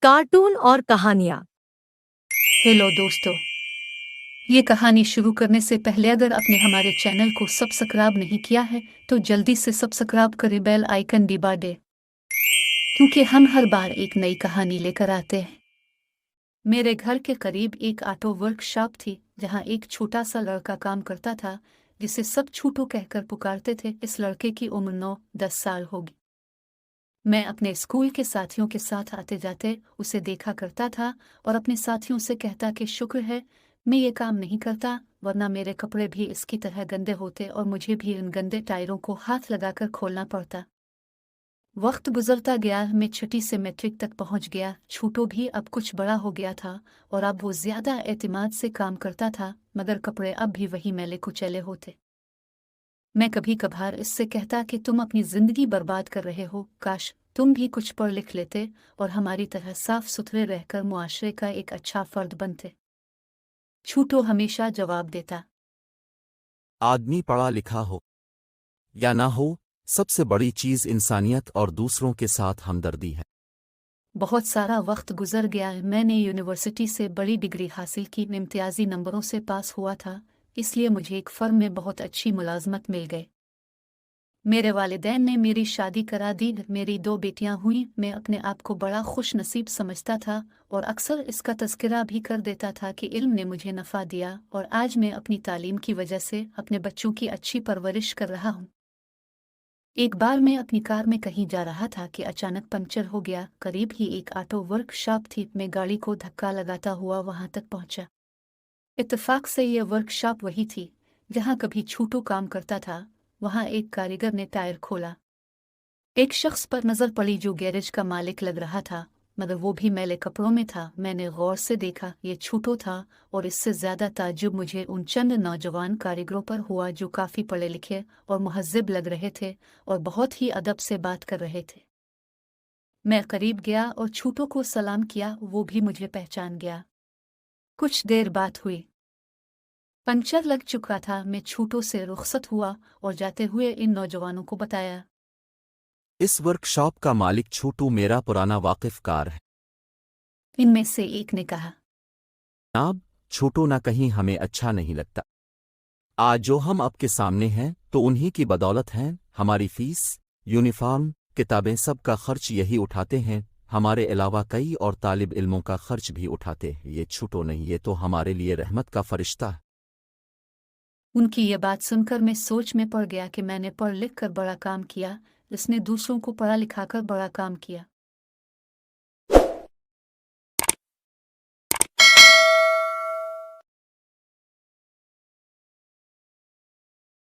Cartoon और कहानियाँ। Hello दोस्तों, ये कहानी शुरू करने से पहले अगर आपने हमारे चैनल को सब्सक्राइब नहीं किया है तो जल्दी से सब्सक्राइब करें, बेल आइकन दबा दें क्योंकि हम हर बार एक नई कहानी लेकर आते हैं। मेरे घर के करीब एक ऑटो वर्कशॉप थी जहाँ एक छोटा सा लड़का काम करता था जिसे सब छूटू कहकर पुकारते थे। इस लड़के की उम्र 9-10 साल होगी। मैं अपने स्कूल के साथियों के साथ आते जाते उसे देखा करता था और अपने साथियों से कहता कि शुक्र है मैं ये काम नहीं करता, वरना मेरे कपड़े भी इसकी तरह गंदे होते और मुझे भी इन गंदे टायरों को हाथ लगाकर खोलना पड़ता। वक्त गुजरता गया, मैं छठी से मैट्रिक तक पहुंच गया। छूटो भी अब कुछ बड़ा हो गया था और अब वो ज्यादा एतमाद से काम करता था, मगर कपड़े अब भी वही मैले कुचैले होते। मैं कभी कभार इससे कहता कि तुम अपनी जिंदगी बर्बाद कर रहे हो, काश तुम भी कुछ पढ़ लिख लेते और हमारी तरह साफ सुथरे रहकर मुआशरे का एक अच्छा फर्द बनते। छूटो हमेशा जवाब देता, आदमी पढ़ा लिखा हो या ना हो, सबसे बड़ी चीज इंसानियत और दूसरों के साथ हमदर्दी है। बहुत सारा वक्त गुजर गया। मैंने यूनिवर्सिटी से बड़ी डिग्री हासिल की, इम्तियाजी नंबरों से पास हुआ था, इसलिए मुझे एक फर्म में बहुत अच्छी मुलाजमत मिल गई। मेरे वालिदैन ने मेरी शादी करा दी, मेरी 2 बेटियां हुई। मैं अपने आप को बड़ा खुश नसीब समझता था और अक्सर इसका तज़किरा भी कर देता था कि इल्म ने मुझे नफ़ा दिया और आज मैं अपनी तालीम की वजह से अपने बच्चों की अच्छी परवरिश कर रहा हूँ। एक बार मैं अपनी कार में कहीं जा रहा था कि अचानक पंक्चर हो गया। करीब ही एक ऑटो वर्कशॉप थी। मैं गाड़ी को धक्का लगाता हुआ वहां तक पहुंचा। इत्तेफाक से यह वर्कशॉप वही थी जहां कभी छूटू काम करता था। वहां एक कारीगर ने टायर खोला। एक शख्स पर नजर पड़ी जो गैरेज का मालिक लग रहा था, मगर वो भी मैले कपड़ों में था। मैंने गौर से देखा, ये छूटो था और इससे ज्यादा ताज्जुब मुझे उन चंद नौजवान कारीगरों पर हुआ जो काफी पढ़े लिखे और मुहज्जिब लग रहे थे और बहुत ही अदब से बात कर रहे थे। मैं करीब गया और छूटो को सलाम किया, वो भी मुझे पहचान गया। कुछ देर बात हुई। पंक्चर लग चुका था। मैं छूटो से रुखसत हुआ और जाते हुए इन नौजवानों को बताया। इस वर्कशॉप का मालिक छोटू मेरा पुराना वाकिफ कार है। इनमें से एक ने कहा, जनाब, छोटू ना कहीं हमें अच्छा नहीं लगता। आज जो हम आपके सामने हैं तो उन्हीं की बदौलत हैं। हमारी फीस, यूनिफॉर्म, किताबें, सब का खर्च यही उठाते हैं। हमारे अलावा कई और तालिब इल्मों का खर्च भी उठाते हैं। ये छोटू नहीं, ये तो हमारे लिए रहमत का फरिश्ता है। उनकी ये बात सुनकर मैं सोच में पड़ गया कि मैंने पढ़ लिख कर बड़ा काम किया, इसने दूसरों को पढ़ा लिखाकर बड़ा काम किया।